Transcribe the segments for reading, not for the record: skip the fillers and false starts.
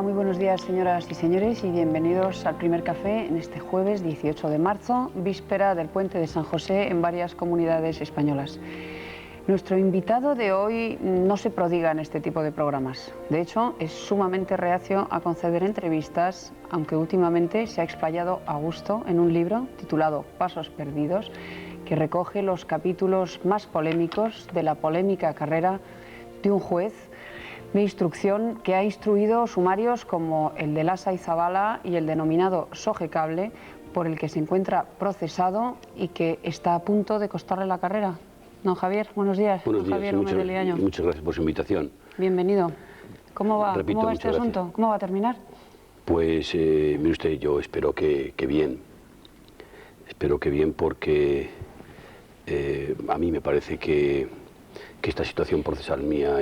Hola, muy buenos días, señoras y señores, y bienvenidos al primer café en este jueves 18 de marzo, víspera del puente de San José en varias comunidades españolas. Nuestro invitado de hoy no se prodiga en este tipo de programas. De hecho, es sumamente reacio a conceder entrevistas, aunque últimamente se ha explayado a gusto en un libro titulado Pasos Perdidos, que recoge los capítulos más polémicos de la polémica carrera de un juez de instrucción que ha instruido sumarios como el de Lasa y Zabala y el denominado Sogecable, por el que se encuentra procesado y que está a punto de costarle la carrera. Don Javier, buenos días. Buenos días, Javier muchas gracias por su invitación. Bienvenido. ¿Cómo va? Repito, ¿Cómo va este asunto? gracias. ¿Cómo va a terminar? Pues, mire usted, yo espero que bien. Espero que bien porque a mí me parece que esta situación procesal mía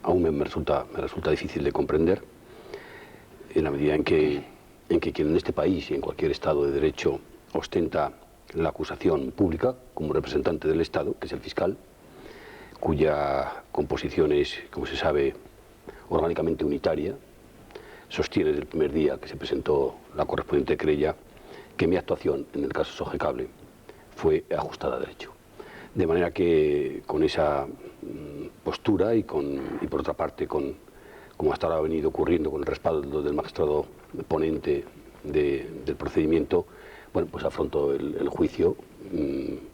aún me resulta difícil de comprender, en la medida en que quien en este país y en cualquier Estado de Derecho ostenta la acusación pública como representante del Estado, que es el fiscal, cuya composición es, como se sabe, orgánicamente unitaria, sostiene desde el primer día que se presentó la correspondiente querella que mi actuación en el caso Sogecable fue ajustada a derecho. De manera que con esa postura y por otra parte, como hasta ahora ha venido ocurriendo con el respaldo del magistrado ponente del procedimiento, bueno, pues afronto el juicio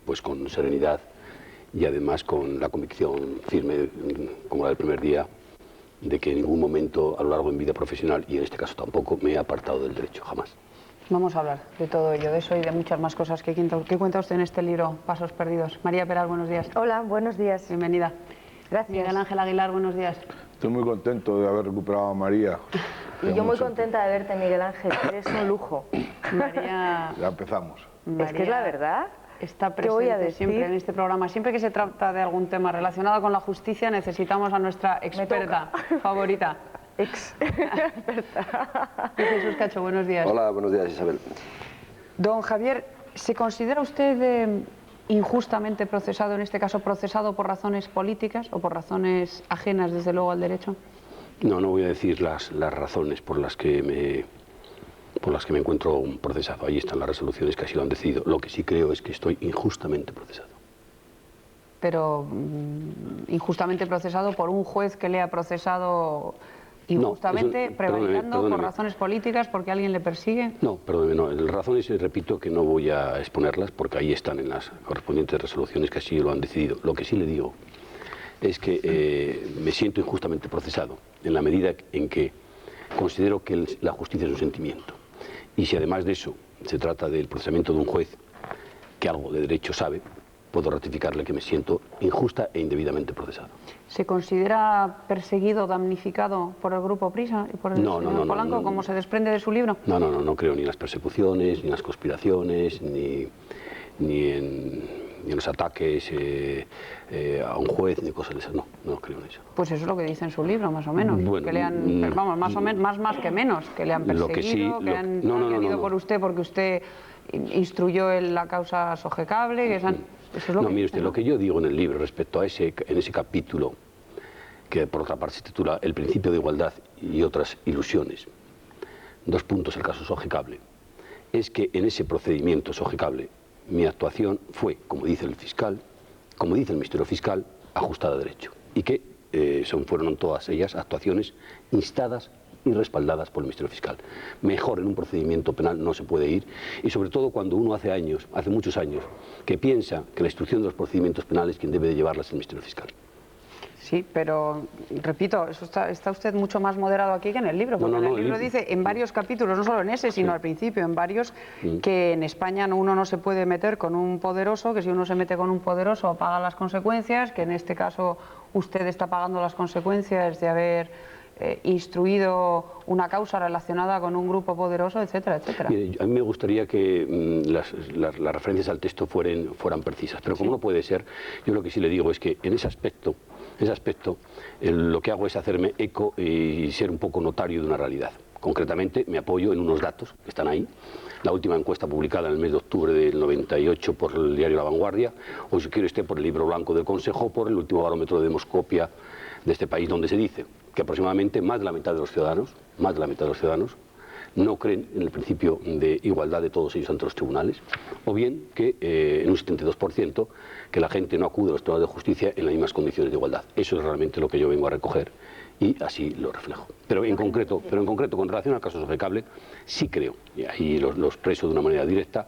pues con serenidad y además con la convicción firme, como la del primer día, de que en ningún momento a lo largo de mi vida profesional, y en este caso tampoco, me he apartado del derecho, jamás. Vamos a hablar de todo ello, de eso y de muchas más cosas que cuenta usted en este libro, Pasos Perdidos. María Peral, buenos días. Hola, buenos días. Bienvenida. Gracias. Miguel Ángel Aguilar, buenos días. Estoy muy contento de haber recuperado a María. Y yo muy contenta de verte, Miguel Ángel, eres un lujo. María... Ya empezamos. Es que es la verdad. Está ¿Qué voy a presente decir? siempre en este programa. Siempre que se trata de algún tema relacionado con la justicia, necesitamos a nuestra experta favorita. Experta. Jesús Cacho, buenos días. Hola, buenos días, Isabel. Don Javier, ¿se considera usted injustamente procesado, en este caso procesado por razones políticas o por razones ajenas, desde luego, al derecho? No voy a decir las razones por las que me encuentro procesado. Ahí están las resoluciones que así lo han decidido. Lo que sí creo es que estoy injustamente procesado. Pero injustamente procesado por un juez que le ha procesado injustamente, prevaricando por razones políticas, porque alguien le persigue. No, perdóneme, no. Las razones, repito, que no voy a exponerlas porque ahí están en las correspondientes resoluciones que así lo han decidido. Lo que sí le digo es que me siento injustamente procesado en la medida en que considero que la justicia es un sentimiento. Y si además de eso se trata del procesamiento de un juez que algo de derecho sabe, puedo ratificarle que me siento injusta e indebidamente procesado. ¿Se considera perseguido, damnificado por el Grupo Prisa y por el señor Polanco, como se desprende de su libro? No creo ni en las persecuciones, ni en las conspiraciones, ni en los ataques a un juez, ni cosas de esas. No creo en eso. Pues eso es lo que dice en su libro, más o menos. Bueno, que le han, vamos, más o menos, más que menos, que le han perseguido, que han ido por usted porque usted instruyó en la causa Sogecable, que eso es lo que mire dice, usted, lo que yo digo en el libro respecto a en ese capítulo, que por otra parte se titula El principio de igualdad y otras ilusiones, dos puntos, el caso Sogecable, es que en ese procedimiento Sogecable mi actuación fue, como dice el fiscal, como dice el Ministerio Fiscal, ajustada a derecho, y que fueron todas ellas actuaciones instadas y respaldadas por el Ministerio Fiscal. Mejor en un procedimiento penal no se puede ir, y sobre todo cuando uno hace muchos años, que piensa que la instrucción de los procedimientos penales quien debe de llevarlas es el Ministerio Fiscal. Sí, pero repito, eso está usted mucho más moderado aquí que en el libro, porque en el libro dice en varios capítulos, no solo en ese, sino al principio, en varios, que en España uno no se puede meter con un poderoso, que si uno se mete con un poderoso paga las consecuencias, que en este caso usted está pagando las consecuencias de haber instruido una causa relacionada con un grupo poderoso, etcétera, etcétera. Mire, a mí me gustaría que las referencias al texto fueran precisas, pero como no puede ser, yo lo que sí le digo es que en ese aspecto, lo que hago es hacerme eco y ser un poco notario de una realidad. Concretamente, me apoyo en unos datos que están ahí. La última encuesta publicada en el mes de octubre del 98 por el diario La Vanguardia, o si quiere usted por el libro blanco del Consejo, por el último barómetro de demoscopia de este país, donde se dice que aproximadamente más de la mitad de los ciudadanos, no creen en el principio de igualdad de todos ellos ante los tribunales, o bien que en un 72% que la gente no acude a los tribunales de justicia en las mismas condiciones de igualdad. Eso es realmente lo que yo vengo a recoger y así lo reflejo. Pero en concreto, con relación al caso Sofecable, sí creo, y ahí lo expreso de una manera directa,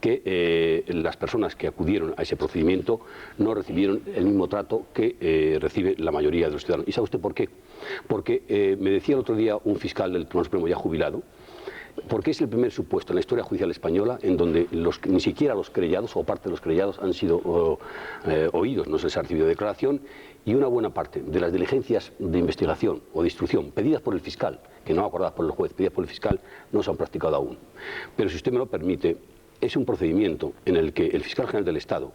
que las personas que acudieron a ese procedimiento no recibieron el mismo trato que recibe la mayoría de los ciudadanos. ¿Y sabe usted por qué? Porque me decía el otro día un fiscal del Tribunal Supremo ya jubilado, porque es el primer supuesto en la historia judicial española en donde ni siquiera los querellados o parte de los querellados han sido oídos, no se les ha recibido declaración, y una buena parte de las diligencias de investigación o de instrucción pedidas por el fiscal, que no acordadas por el juez, pedidas por el fiscal, no se han practicado aún. Pero si usted me lo permite, es un procedimiento en el que el fiscal general del Estado,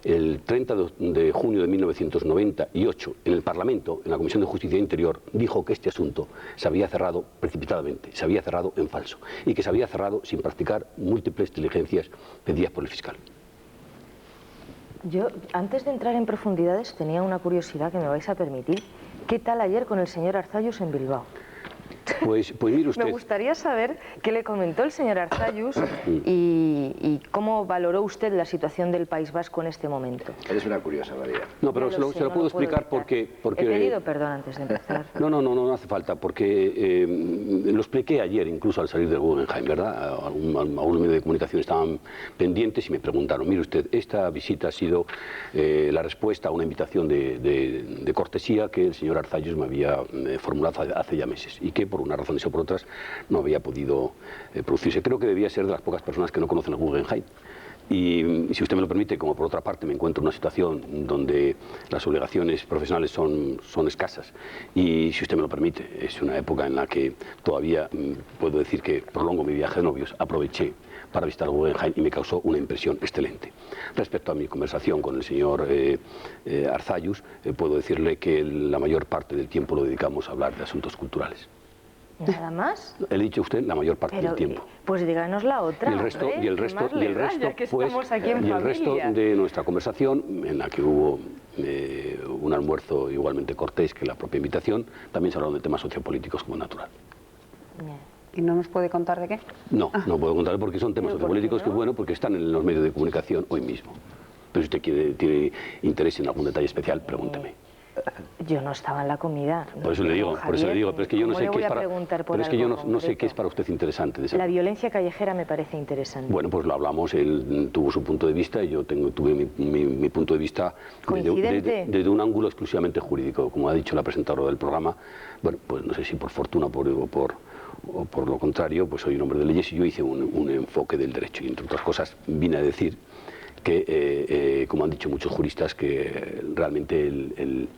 el 30 de junio de 1998, en el Parlamento, en la Comisión de Justicia e Interior, dijo que este asunto se había cerrado precipitadamente, se había cerrado en falso, y que se había cerrado sin practicar múltiples diligencias pedidas por el fiscal. Yo, antes de entrar en profundidades, tenía una curiosidad que me vais a permitir. ¿Qué tal ayer con el señor Arzallus en Bilbao? Pues mire usted. Me gustaría saber qué le comentó el señor Arzallus y cómo valoró usted la situación del País Vasco en este momento. Eres una curiosa, María. No, pero se lo puedo explicar porque... He pedido perdón antes de empezar. No hace falta, porque lo expliqué ayer, incluso al salir del Guggenheim, ¿verdad? Algunos medios de comunicación estaban pendientes y me preguntaron, mire usted, esta visita ha sido la respuesta a una invitación de cortesía que el señor Arzallus me había formulado hace ya meses y que por unas razones o por otras no había podido producirse. Creo que debía ser de las pocas personas que no conocen el Guggenheim. Y si usted me lo permite, como por otra parte me encuentro en una situación donde las obligaciones profesionales son escasas, y si usted me lo permite, es una época en la que todavía puedo decir que prolongo mi viaje de novios, aproveché para visitar el Guggenheim y me causó una impresión excelente. Respecto a mi conversación con el señor Arzallus, puedo decirle que la mayor parte del tiempo lo dedicamos a hablar de asuntos culturales. ¿Nada más? He dicho usted la mayor parte del tiempo. Pues díganos la otra. Y el resto de nuestra conversación, en la que hubo un almuerzo igualmente cortés que la propia invitación, también se hablaron de temas sociopolíticos como natural. ¿Y no nos puede contar de qué? No puedo contar porque son temas sociopolíticos que, bueno, porque están en los medios de comunicación hoy mismo. Pero si usted tiene interés en algún detalle especial, pregúnteme. Yo no estaba en la comida. Por eso le digo, pero es que yo no sé qué es para... Pero es que yo no sé qué es para usted interesante. La violencia callejera me parece interesante. Bueno, pues lo hablamos, él tuvo su punto de vista y yo tuve mi punto de vista desde un ángulo exclusivamente jurídico. Como ha dicho la presentadora del programa, bueno, pues no sé si por fortuna o por lo contrario, pues soy un hombre de leyes y yo hice un enfoque del derecho y entre otras cosas vine a decir que, como han dicho muchos juristas, que realmente el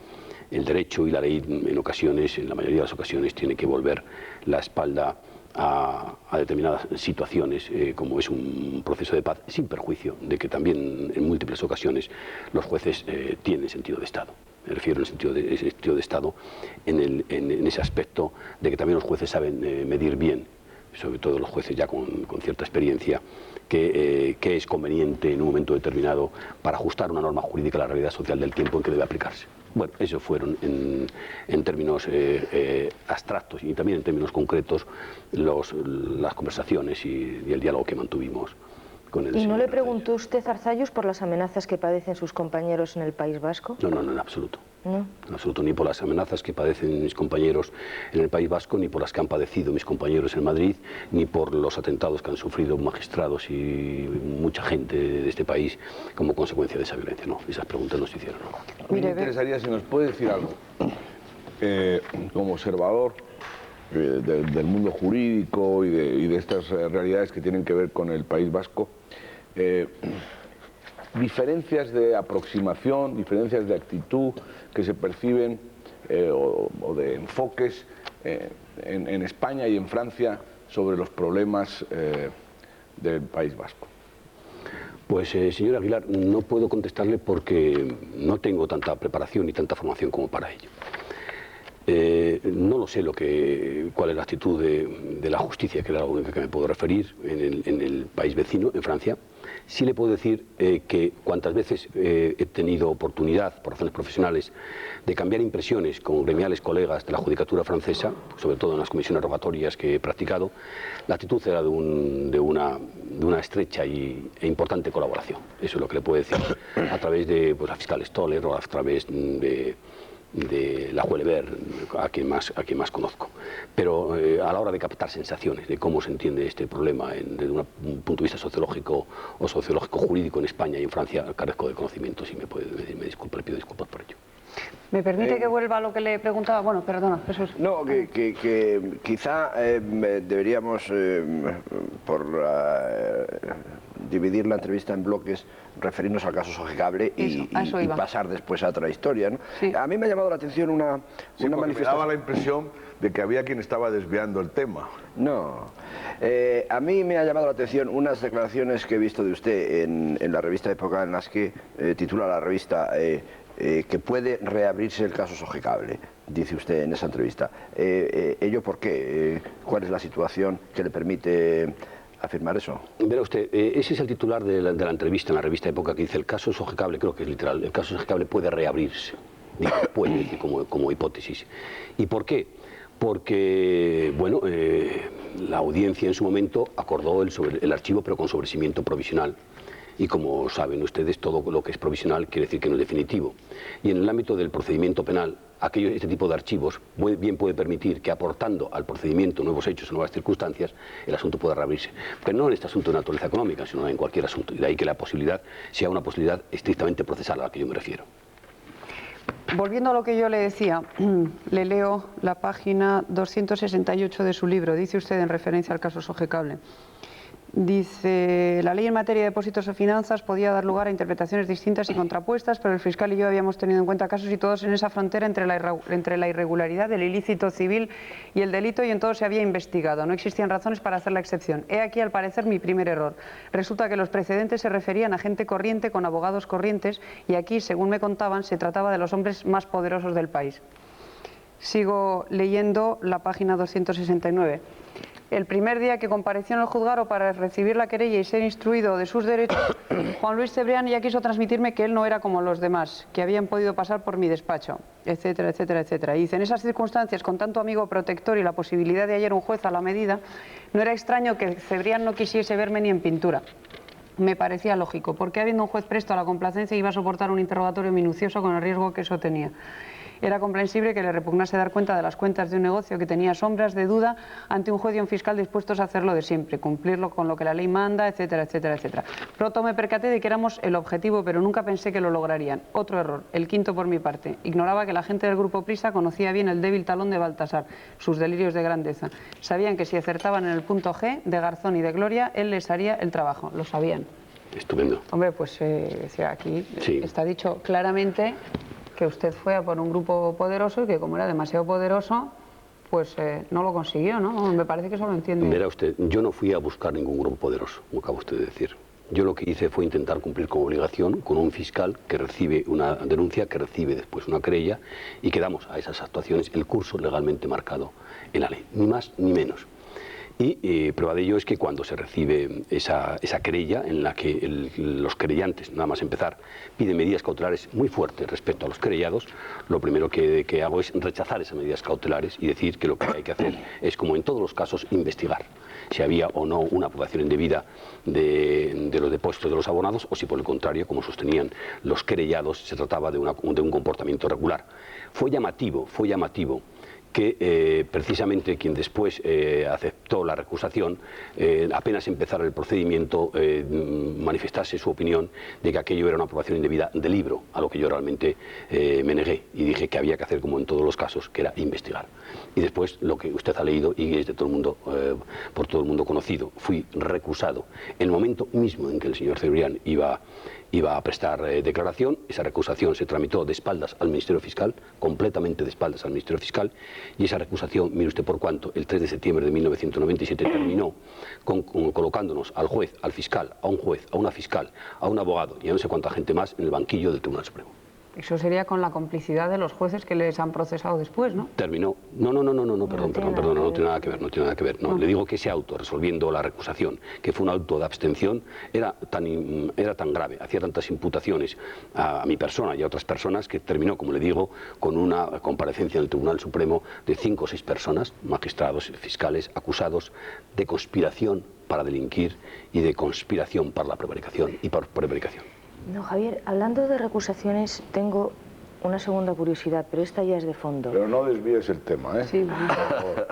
derecho y la ley en ocasiones, en la mayoría de las ocasiones, tiene que volver la espalda a determinadas situaciones, como es un proceso de paz, sin perjuicio de que también en múltiples ocasiones los jueces tienen sentido de Estado. Me refiero en el sentido de Estado en ese aspecto de que también los jueces saben medir bien, sobre todo los jueces ya con cierta experiencia, que es conveniente en un momento determinado para ajustar una norma jurídica a la realidad social del tiempo en que debe aplicarse. Bueno, esos fueron en términos abstractos y también en términos concretos las conversaciones y el diálogo que mantuvimos con el señor. ¿Y no le preguntó usted, Arzallus, por las amenazas que padecen sus compañeros en el País Vasco? No, en absoluto. ¿No? En absoluto, ni por las amenazas que padecen mis compañeros en el País Vasco, ni por las que han padecido mis compañeros en Madrid, ni por los atentados que han sufrido magistrados y mucha gente de este país como consecuencia de esa violencia. No, esas preguntas no se hicieron. No. Me interesaría si nos puede decir algo, como observador del mundo jurídico y de estas realidades que tienen que ver con el País Vasco, diferencias de aproximación, diferencias de actitud que se perciben o de enfoques en España y en Francia sobre los problemas del País Vasco. Pues, señor Aguilar, no puedo contestarle porque no tengo tanta preparación y tanta formación como para ello. No lo sé cuál es la actitud de la justicia, que es la única que me puedo referir en el país vecino, en Francia. Sí le puedo decir que cuantas veces he tenido oportunidad, por razones profesionales, de cambiar impresiones con gremiales colegas de la judicatura francesa, sobre todo en las comisiones rogatorias que he practicado, la actitud era de una estrecha e importante colaboración. Eso es lo que le puedo decir a través de la fiscal Stoller o a través de la Huelever, a quien más conozco. Pero a la hora de captar sensaciones de cómo se entiende este problema desde un punto de vista sociológico o sociológico jurídico en España y en Francia, carezco de conocimientos y me pido disculpas por ello. ¿Me permite que vuelva a lo que le preguntaba? Bueno, perdona, Jesús. No, que quizá deberíamos, por dividir la entrevista en bloques, referirnos al caso Sogecable y pasar después a otra historia, ¿no? Sí. A mí me ha llamado la atención una manifestación. Me daba la impresión de que había quien estaba desviando el tema. No, a mí me ha llamado la atención unas declaraciones que he visto de usted en la revista Época, en las que titula la revista que puede reabrirse el caso Sogecable, dice usted en esa entrevista. ¿Ello por qué? ¿Cuál es la situación que le permite afirmar eso? Verá usted, ese es el titular de la entrevista en la revista Época, que dice: el caso Sogecable, creo que es literal, el caso Sogecable puede reabrirse. Digo, puede decir como hipótesis. ¿Y por qué? Porque, bueno, la audiencia en su momento acordó el archivo, pero con sobreseimiento provisional. Y como saben ustedes, todo lo que es provisional quiere decir que no es definitivo. Y en el ámbito del procedimiento penal, este tipo de archivos bien puede permitir que, aportando al procedimiento nuevos hechos o nuevas circunstancias, el asunto pueda reabrirse. Pero no en este asunto de naturaleza económica, sino en cualquier asunto. Y de ahí que la posibilidad sea una posibilidad estrictamente procesal a la que yo me refiero. Volviendo a lo que yo le decía, le leo la página 268 de su libro. Dice usted, en referencia al caso Sogecable, dice: la ley en materia de depósitos o finanzas podía dar lugar a interpretaciones distintas y contrapuestas, pero el fiscal y yo habíamos tenido en cuenta casos situados en esa frontera entre la irregularidad, el ilícito civil y el delito, y en todo se había investigado. No existían razones para hacer la excepción. He aquí, al parecer, mi primer error. Resulta que los precedentes se referían a gente corriente con abogados corrientes, y aquí, según me contaban, se trataba de los hombres más poderosos del país. Sigo leyendo la página 269. El primer día que compareció en el juzgado para recibir la querella y ser instruido de sus derechos, Juan Luis Cebrián ya quiso transmitirme que él no era como los demás, que habían podido pasar por mi despacho, etcétera, etcétera, etcétera. Y dice: en esas circunstancias, con tanto amigo protector y la posibilidad de hallar un juez a la medida, no era extraño que Cebrián no quisiese verme ni en pintura. Me parecía lógico, porque habiendo un juez presto a la complacencia iba a soportar un interrogatorio minucioso con el riesgo que eso tenía. Era comprensible que le repugnase dar cuenta de las cuentas de un negocio que tenía sombras de duda ante un juez y un fiscal dispuestos a hacerlo de siempre, cumplirlo con lo que la ley manda, etcétera, etcétera, etcétera. Pronto me percaté de que éramos el objetivo, pero nunca pensé que lo lograrían. Otro error, el quinto por mi parte. Ignoraba que la gente del Grupo Prisa conocía bien el débil talón de Baltasar, sus delirios de grandeza. Sabían que si acertaban en el punto G de Garzón y de Gloria, él les haría el trabajo. Lo sabían. Estupendo. Hombre, pues aquí sí. Está dicho claramente que usted fue a por un grupo poderoso y que, como era demasiado poderoso, pues no lo consiguió, ¿no? Me parece que eso lo entiende. Verá usted, yo no fui a buscar ningún grupo poderoso, como acaba usted de decir. Yo lo que hice fue intentar cumplir con obligación con un fiscal que recibe una denuncia, que recibe después una querella, y que damos a esas actuaciones el curso legalmente marcado en la ley, ni más ni menos. Y prueba de ello es que cuando se recibe esa querella en la que los querellantes, nada más empezar, piden medidas cautelares muy fuertes respecto a los querellados, lo primero que hago es rechazar esas medidas cautelares y decir que lo que hay que hacer es, como en todos los casos, investigar si había o no una apropiación indebida de los depósitos de los abonados, o si por el contrario, como sostenían los querellados, se trataba de un comportamiento regular. Fue llamativo que precisamente quien después aceptó la recusación, apenas empezara el procedimiento, manifestase su opinión de que aquello era una aprobación indebida de libro, a lo que yo realmente me negué y dije que había que hacer como en todos los casos, que era investigar. Y después, lo que usted ha leído y es de todo el mundo, por todo el mundo conocido, fui recusado. En el momento mismo en que el señor Cebrián iba a prestar declaración, esa recusación se tramitó de espaldas al Ministerio Fiscal, completamente de espaldas al Ministerio Fiscal, y esa recusación, mire usted por cuánto, el 3 de septiembre de 1997 terminó colocándonos al juez, al fiscal, a un juez, a una fiscal, a un abogado y a no sé cuánta gente más en el banquillo del Tribunal Supremo. Eso sería con la complicidad de los jueces que les han procesado después, ¿no? Terminó. No, perdón, no tiene nada que ver. No, le digo que ese auto, resolviendo la recusación, que fue un auto de abstención, era tan grave, hacía tantas imputaciones a mi persona y a otras personas, que terminó, como le digo, con una comparecencia en el Tribunal Supremo de 5 o 6 personas, magistrados, fiscales, acusados de conspiración para delinquir y de conspiración para la prevaricación y por prevaricación. No, Javier, hablando de recusaciones, tengo una segunda curiosidad, pero esta ya es de fondo. Pero no desvíes el tema, ¿eh? Sí,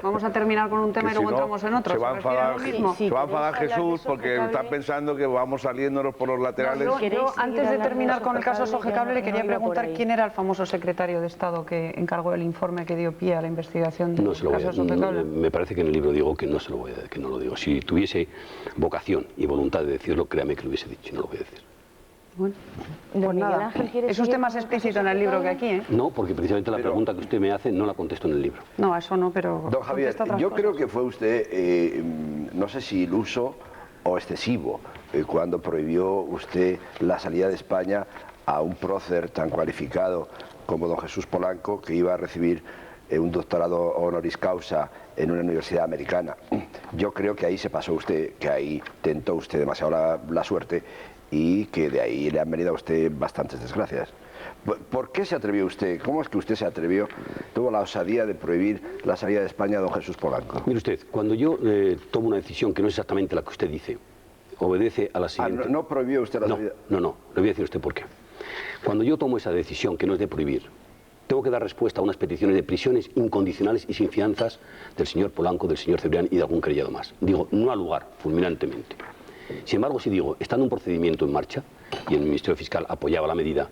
vamos a terminar con un tema y luego entramos en otro. Se va a enfadar, Sí, se va a enfadar Jesús porque Sogecable. está pensando que vamos saliéndonos por los laterales. Yo, antes de terminar con el caso Sogecable, le quería no iba por preguntar ahí. quién era el famoso secretario de Estado que encargó el informe que dio pie a la investigación del No se lo voy caso a, Sogecable. me parece que en el libro digo que no se lo voy a, que no lo digo. Si tuviese vocación y voluntad de decirlo, créame que lo hubiese dicho, no lo voy a decir. Bueno, Don pues Miguel nada, Ángel, ¿quiere es usted seguir más con el explícito en caso el libro que Sogecable? aquí, ¿eh? No, porque precisamente la pregunta que usted me hace no la contesto en el libro. No, eso no, pero... Don Javier, contesta otras yo cosas. creo que fue usted, no sé si iluso o excesivo, cuando prohibió usted la salida de España a un prócer tan cualificado como don Jesús Polanco, que iba a recibir un doctorado honoris causa en una universidad americana. Yo creo que ahí se pasó usted, que ahí tentó usted demasiado la suerte y que de ahí le han venido a usted bastantes desgracias. ¿Por qué se atrevió usted? ¿Cómo es que usted se atrevió, tuvo la osadía de prohibir la salida de España a don Jesús Polanco? Mire usted, cuando yo tomo una decisión que no es exactamente la que usted dice, obedece a la siguiente... ¿No prohibió usted la salida? No, le voy a decir a usted por qué. Cuando yo tomo esa decisión que no es de prohibir, tengo que dar respuesta a unas peticiones de prisiones incondicionales y sin fianzas del señor Polanco, del señor Cebrián y de algún querellado más. Digo, no al lugar, fulminantemente. Sin embargo, si digo, estando un procedimiento en marcha, y el Ministerio Fiscal apoyaba la medida,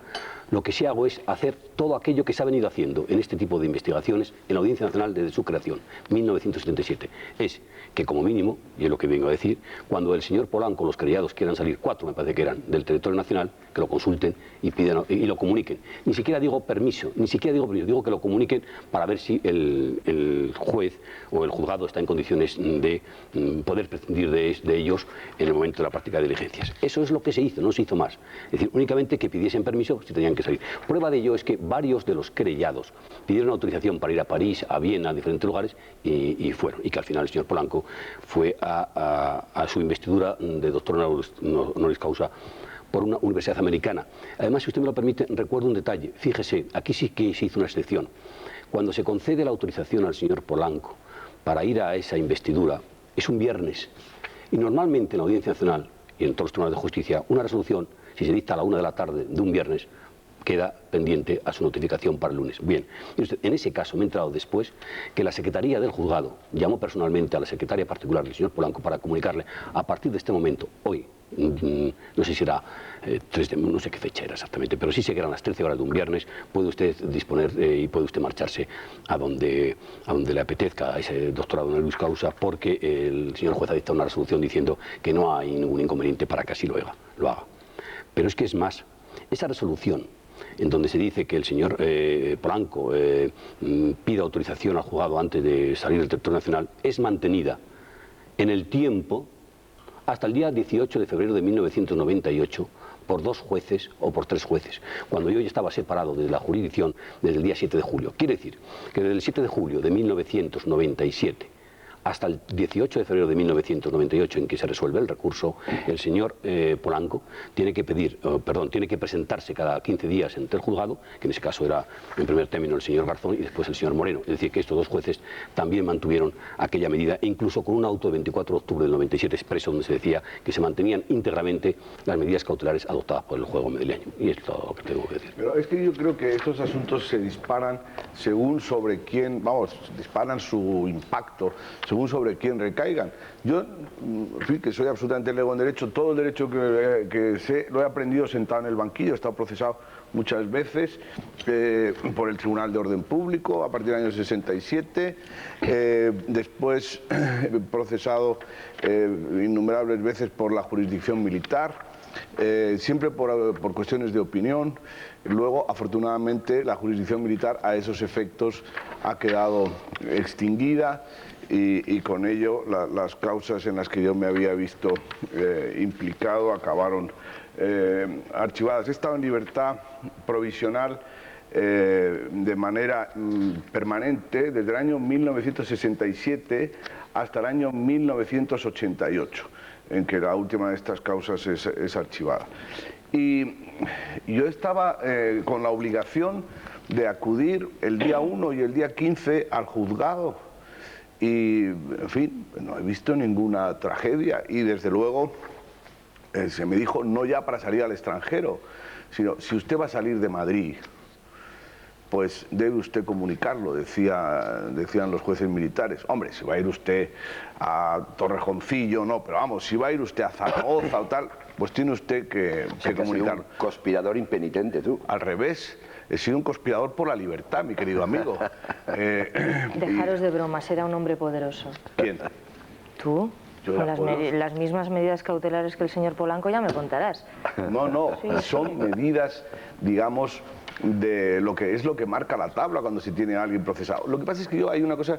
lo que sí hago es hacer todo aquello que se ha venido haciendo en este tipo de investigaciones en la Audiencia Nacional desde su creación, 1977. Es que como mínimo, y es lo que vengo a decir, cuando el señor Polanco, los querellados quieran salir, 4 me parece que eran, del territorio nacional, que lo consulten y pidan y lo comuniquen. Ni siquiera digo permiso, digo que lo comuniquen para ver si el juez o el juzgado está en condiciones de poder prescindir de ellos en el momento de la práctica de diligencias. Eso es lo que se hizo, no se hizo más. Es decir, únicamente que pidiesen permiso si tenían que salir. Prueba de ello es que varios de los querellados pidieron autorización para ir a París, a Viena, a diferentes lugares y fueron. Y que al final el señor Polanco fue a su investidura de doctor honoris causa por una universidad americana. Además, si usted me lo permite, recuerdo un detalle. Fíjese, aquí sí que se hizo una excepción. Cuando se concede la autorización al señor Polanco para ir a esa investidura, es un viernes. Y normalmente en la Audiencia Nacional y en todos los tribunales de justicia, una resolución, si se dicta a la 1 de la tarde de un viernes, queda pendiente a su notificación para el lunes. Bien, y usted, en ese caso me he enterado después que la Secretaría del Juzgado llamó personalmente a la secretaria particular del señor Polanco para comunicarle a partir de este momento, hoy, no sé si era no sé qué fecha era exactamente, pero sí sé que eran las 13 horas de un viernes, puede usted disponer y puede usted marcharse a donde le apetezca a ese doctorado honoris causa, porque el señor juez ha dictado una resolución diciendo que no hay ningún inconveniente para que así lo haga. Pero es que es más, esa resolución en donde se dice que el señor Polanco pida autorización al juzgado antes de salir del territorio nacional, es mantenida en el tiempo hasta el día 18 de febrero de 1998 por 2 jueces o por 3 jueces, cuando yo ya estaba separado de la jurisdicción desde el día 7 de julio. Quiere decir que desde el 7 de julio de 1997 hasta el 18 de febrero de 1998, en que se resuelve el recurso, el señor Polanco tiene que tiene que presentarse cada 15 días ante el juzgado, que en ese caso era en primer término el señor Garzón y después el señor Moreno. Es decir, que estos 2 jueces también mantuvieron aquella medida, e incluso con un auto de 24 de octubre del 97 expreso, donde se decía que se mantenían íntegramente las medidas cautelares adoptadas por el juego madrileño. Y es todo lo que tengo que decir. Pero es que yo creo que estos asuntos se disparan según sobre quién, disparan su impacto, según sobre quién recaigan. Yo, en fin, que soy absolutamente lego en derecho, todo el derecho que sé lo he aprendido sentado en el banquillo, he estado procesado muchas veces por el Tribunal de Orden Público a partir del año 67, después he procesado innumerables veces por la jurisdicción militar, siempre por cuestiones de opinión. Luego, afortunadamente, la jurisdicción militar a esos efectos ha quedado extinguida y con ello las causas en las que yo me había visto implicado acabaron archivadas. He estado en libertad provisional de manera permanente desde el año 1967 hasta el año 1988, en que la última de estas causas es archivada. Y yo estaba con la obligación de acudir el día 1 y el día 15 al juzgado y, en fin, no he visto ninguna tragedia y desde luego se me dijo no ya para salir al extranjero, sino si usted va a salir de Madrid, pues debe usted comunicarlo, decían los jueces militares. Hombre, si va a ir usted a Torrejoncillo, no, pero vamos, si va a ir usted a Zaragoza o tal, pues tiene usted que comunicarlo. Un conspirador impenitente, tú. Al revés, he sido un conspirador por la libertad, mi querido amigo. Dejaros de bromas, era un hombre poderoso. ¿Quién? ¿Tú? Yo Con era las mismas medidas cautelares que el señor Polanco, ya me contarás. No, Sí. son medidas, digamos, de lo que marca la tabla cuando se tiene a alguien procesado. Lo que pasa es que hay una cosa,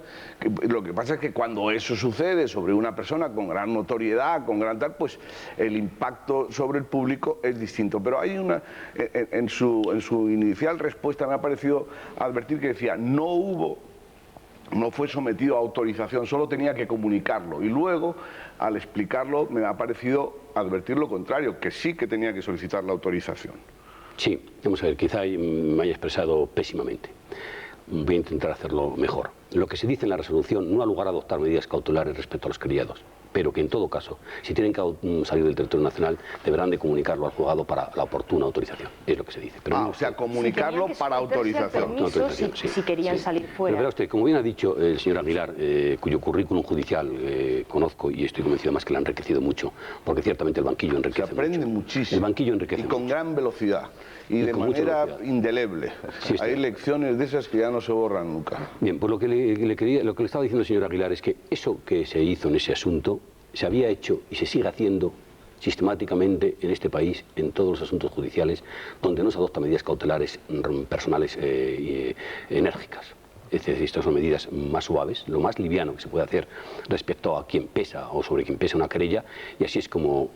lo que pasa es que cuando eso sucede sobre una persona con gran notoriedad, con gran tal, pues el impacto sobre el público es distinto. Pero hay una, en su inicial respuesta me ha parecido advertir que decía, no fue sometido a autorización, solo tenía que comunicarlo. Y luego, al explicarlo, me ha parecido advertir lo contrario, que sí que tenía que solicitar la autorización. Sí, vamos a ver, quizá me haya expresado pésimamente. Voy a intentar hacerlo mejor. Lo que se dice en la resolución no ha lugar a adoptar medidas cautelares respecto a los querellados, pero que en todo caso, si tienen que salir del territorio nacional, deberán de comunicarlo al juzgado para la oportuna autorización. Es lo que se dice. Pero o sea, comunicarlo para autorización. Si querían salir fuera. Pero verá usted, como bien ha dicho el señor Aguilar, cuyo currículum judicial conozco y estoy convencido más que le ha enriquecido mucho, porque ciertamente el banquillo enriquece Se aprende muchísimo. El banquillo enriquece y con mucho. gran velocidad. Y de manera indeleble. Sí, hay lecciones de esas que ya no se borran nunca. Bien, pues lo que le estaba diciendo el señor Aguilar es que eso que se hizo en ese asunto se había hecho y se sigue haciendo sistemáticamente en este país, en todos los asuntos judiciales, donde no se adoptan medidas cautelares personales enérgicas. Es decir, estas son medidas más suaves, lo más liviano que se puede hacer respecto a quien pesa o sobre quien pesa una querella, y así es como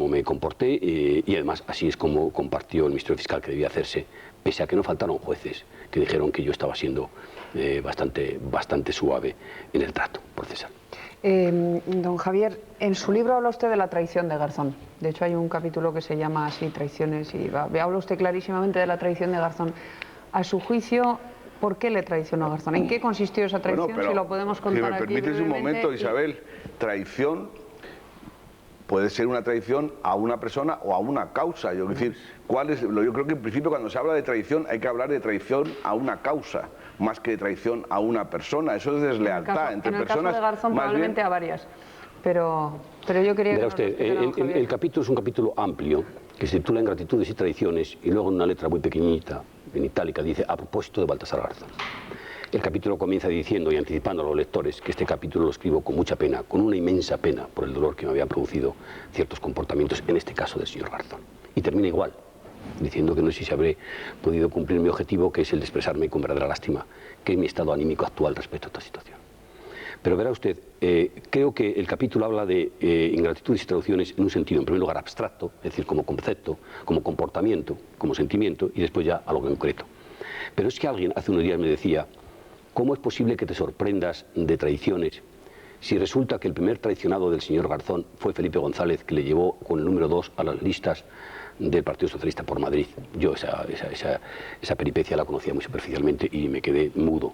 me comporté y además así es como compartió el Ministerio Fiscal que debía hacerse, pese a que no faltaron jueces que dijeron que yo estaba siendo bastante suave en el trato procesal. Don Javier, en su libro habla usted de la traición de Garzón. De hecho, hay un capítulo que se llama así, Traiciones, y habla usted clarísimamente de la traición de Garzón. A su juicio, ¿por qué le traicionó Garzón? ¿En qué consistió esa traición? Bueno, pero, si lo podemos contar si me permites un momento, Isabel, traición puede ser una traición a una persona o a una causa. Yo creo que en principio cuando se habla de traición hay que hablar de traición a una causa, más que de traición a una persona. Eso es deslealtad entre personas. En el caso de Garzón probablemente a varias. Pero yo quería... Verá usted, el capítulo es un capítulo amplio que se titula Ingratitudes y traiciones y luego en una letra muy pequeñita, en itálica, dice a propósito de Baltasar Garzón. El capítulo comienza diciendo y anticipando a los lectores que este capítulo lo escribo con mucha pena, con una inmensa pena por el dolor que me había producido ciertos comportamientos, en este caso del señor Garzón. Y termina igual, diciendo que no sé si habré podido cumplir mi objetivo, que es el de expresarme con verdadera lástima, que es mi estado anímico actual respecto a esta situación. Pero verá usted, creo que el capítulo habla de ingratitudes y traducciones en un sentido, en primer lugar, abstracto, es decir, como concepto, como comportamiento, como sentimiento, y después ya a lo concreto. Pero es que alguien hace unos días me decía, ¿cómo es posible que te sorprendas de traiciones si resulta que el primer traicionado del señor Garzón fue Felipe González, que le llevó con el número 2 a las listas del Partido Socialista por Madrid? Yo esa peripecia la conocía muy superficialmente y me quedé mudo.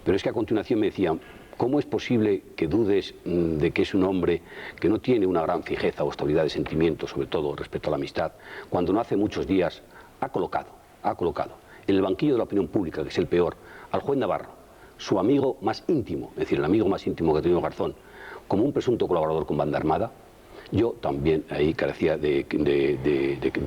Pero es que a continuación me decía, ¿cómo es posible que dudes de que es un hombre que no tiene una gran fijeza o estabilidad de sentimiento, sobre todo respecto a la amistad, cuando no hace muchos días ha colocado en el banquillo de la opinión pública, que es el peor, al juez Navarro, su amigo más íntimo, es decir, el amigo más íntimo que ha tenido Garzón, como un presunto colaborador con Banda Armada? Yo también ahí carecía de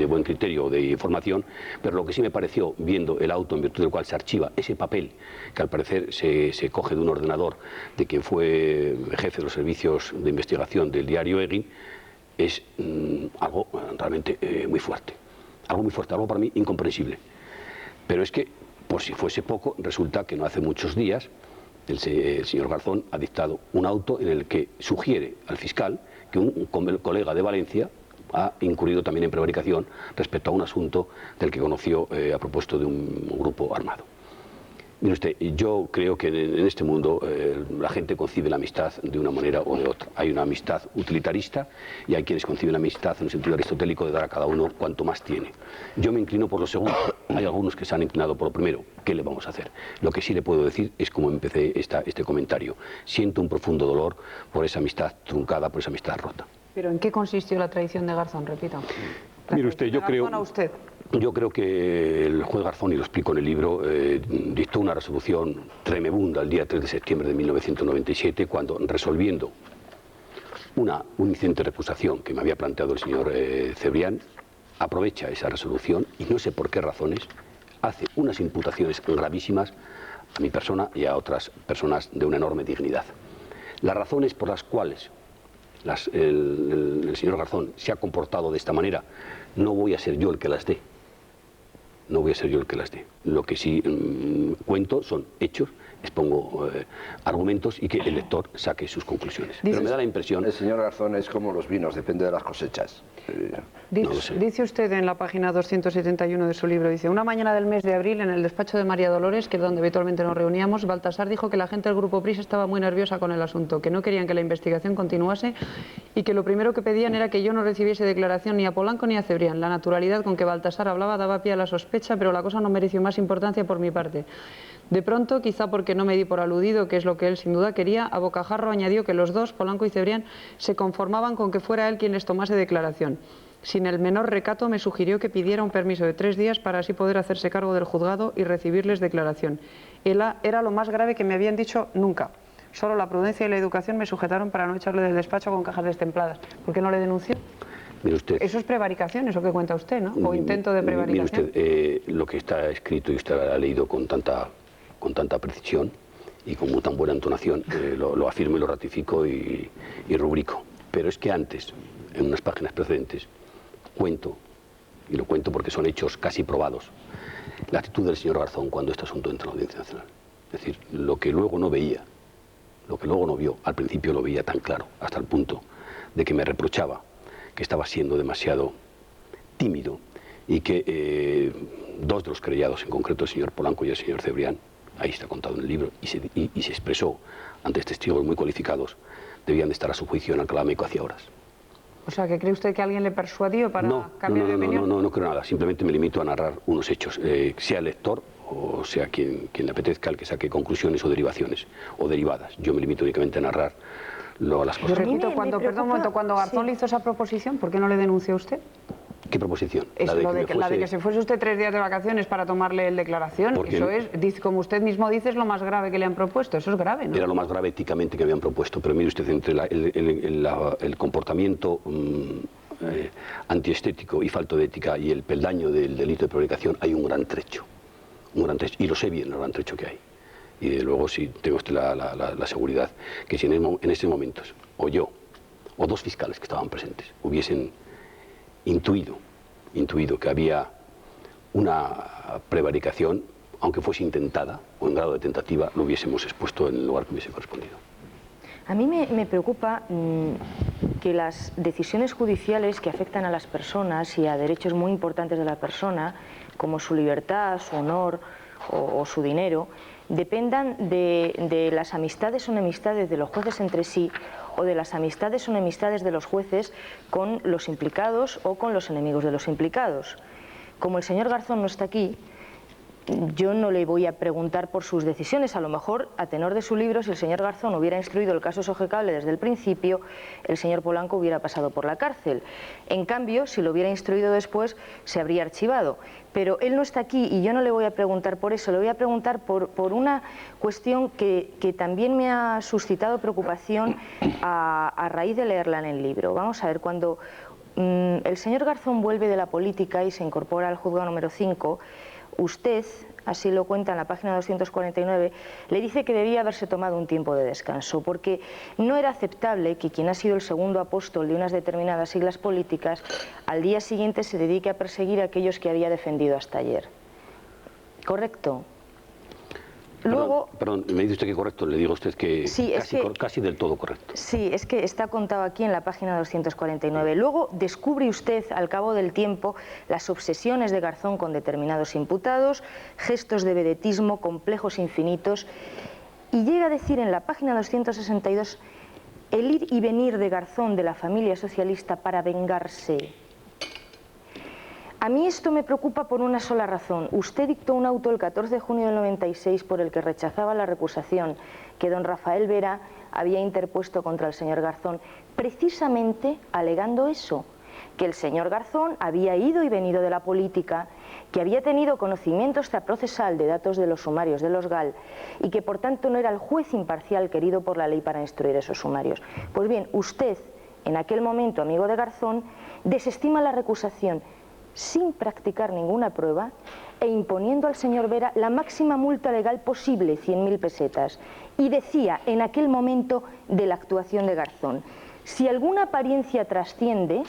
buen criterio, de información, pero lo que sí me pareció, viendo el auto en virtud del cual se archiva ese papel, que al parecer se coge de un ordenador de quien fue jefe de los servicios de investigación del diario Egin, es algo realmente muy fuerte, algo para mí incomprensible. Pero es que, por si fuese poco, resulta que no hace muchos días el señor Garzón ha dictado un auto en el que sugiere al fiscal que un colega de Valencia, ha incurrido también en prevaricación respecto a un asunto del que conoció a propósito de un grupo armado. Mire usted, yo creo que en este mundo la gente concibe la amistad de una manera o de otra. Hay una amistad utilitarista y hay quienes conciben la amistad en un sentido aristotélico de dar a cada uno cuanto más tiene. Yo me inclino por lo segundo. Hay algunos que se han inclinado por lo primero. ¿Qué le vamos a hacer? Lo que sí le puedo decir es como empecé este comentario. Siento un profundo dolor por esa amistad truncada, por esa amistad rota. ¿Pero en qué consistió la traición de Garzón? Repito. Mire usted, yo creo... ¿A usted? Yo creo que el juez Garzón, y lo explico en el libro, dictó una resolución tremebunda el día 3 de septiembre de 1997, cuando, resolviendo un incidente de recusación que me había planteado el señor Cebrián, aprovecha esa resolución y no sé por qué razones hace unas imputaciones gravísimas a mi persona y a otras personas de una enorme dignidad. Las razones por las cuales el señor Garzón se ha comportado de esta manera, no voy a ser yo el que las dé. No voy a ser yo el que las dé. Lo que sí cuento son hechos, expongo argumentos y que el lector saque sus conclusiones. Pero me da la impresión... El señor Garzón es como los vinos, depende de las cosechas. Dice usted en la página 271 de su libro, dice: una mañana del mes de abril, en el despacho de María Dolores, que es donde habitualmente nos reuníamos, Baltasar dijo que la gente del Grupo Prisa estaba muy nerviosa con el asunto, que no querían que la investigación continuase y que lo primero que pedían era que yo no recibiese declaración ni a Polanco ni a Cebrián. La naturalidad con que Baltasar hablaba daba pie a la sospecha, pero la cosa no mereció más importancia por mi parte. De pronto, quizá porque no me di por aludido, que es lo que él sin duda quería, a bocajarro añadió que los dos, Polanco y Cebrián, se conformaban con que fuera él quien les tomase declaración. Sin el menor recato me sugirió que pidiera un permiso de 3 días para así poder hacerse cargo del juzgado y recibirles declaración. Era lo más grave que me habían dicho nunca. Solo la prudencia y la educación me sujetaron para no echarle del despacho con cajas destempladas. ¿Por qué no le denunció? Mire usted, Eso es prevaricación, eso que cuenta usted, ¿no? O intento de prevaricación. Mire usted, lo que está escrito y usted ha leído con tanta precisión y con muy tan buena entonación, lo afirmo y lo ratifico y rubrico. Pero es que antes, en unas páginas precedentes, cuento, y lo cuento porque son hechos casi probados, la actitud del señor Garzón cuando este asunto entra en la Audiencia Nacional. Es decir, lo que luego no veía, lo que luego no vio, al principio lo veía tan claro, hasta el punto de que me reprochaba que estaba siendo demasiado tímido y que dos de los querellados, en concreto el señor Polanco y el señor Cebrián, ahí está contado en el libro, y se expresó ante testigos muy cualificados, debían de estar a su juicio en Alcalá Meco hacía horas. O sea, ¿que cree usted que alguien le persuadió para cambiar de opinión? No creo nada, simplemente me limito a narrar unos hechos, sea el lector o sea quien le apetezca, el que saque conclusiones o derivaciones, o derivadas. Yo me limito únicamente a narrar las cosas. Yo repito, cuando Garzón le hizo esa proposición, ¿por qué no le denunció usted? ¿Qué proposición? La de que se fuese usted 3 días de vacaciones para tomarle el declaración. Eso es, como usted mismo dice, es lo más grave que le han propuesto. Eso es grave, ¿no? Era lo más grave éticamente que habían propuesto. Pero mire usted, entre el comportamiento antiestético y falto de ética y el peldaño del delito de prevaricación hay un gran trecho. Y lo sé bien, el gran trecho que hay. Y de luego sí tengo usted la seguridad que si en estos momentos, o yo, o dos fiscales que estaban presentes, hubiesen intuido que había una prevaricación, aunque fuese intentada o en grado de tentativa, lo hubiésemos expuesto en el lugar que hubiese correspondido. A mí me preocupa que las decisiones judiciales que afectan a las personas y a derechos muy importantes de la persona, como su libertad, su honor o su dinero, dependan de las amistades o enemistades de los jueces entre sí, o de las amistades o enemistades de los jueces con los implicados o con los enemigos de los implicados. Como el señor Garzón no está aquí, yo no le voy a preguntar por sus decisiones. A lo mejor, a tenor de su libro, si el señor Garzón hubiera instruido el caso Sogecable desde el principio, el señor Polanco hubiera pasado por la cárcel. En cambio, si lo hubiera instruido después, se habría archivado. Pero él no está aquí y yo no le voy a preguntar por eso, le voy a preguntar por una cuestión que también me ha suscitado preocupación a raíz de leerla en el libro. Vamos a ver, cuando el señor Garzón vuelve de la política y se incorpora al juzgado número 5, usted, así lo cuenta en la página 249, le dice que debía haberse tomado un tiempo de descanso, porque no era aceptable que quien ha sido el segundo apóstol de unas determinadas siglas políticas, al día siguiente se dedique a perseguir a aquellos que había defendido hasta ayer. ¿Correcto? Luego, perdón, me dice usted que correcto, le digo a usted que, sí, casi del todo correcto. Sí, es que está contado aquí en la página 249. Luego descubre usted al cabo del tiempo las obsesiones de Garzón con determinados imputados, gestos de vedetismo, complejos infinitos, y llega a decir en la página 262 el ir y venir de Garzón de la familia socialista para vengarse. A mí esto me preocupa por una sola razón. Usted dictó un auto el 14 de junio del 96 por el que rechazaba la recusación que don Rafael Vera había interpuesto contra el señor Garzón, precisamente alegando eso, que el señor Garzón había ido y venido de la política, que había tenido conocimiento extraprocesal de datos de los sumarios de los GAL y que por tanto no era el juez imparcial querido por la ley para instruir esos sumarios. Pues bien, usted, en aquel momento amigo de Garzón, desestima la recusación sin practicar ninguna prueba e imponiendo al señor Vera la máxima multa legal posible, 100.000 pesetas, y decía en aquel momento de la actuación de Garzón: si alguna apariencia trasciende,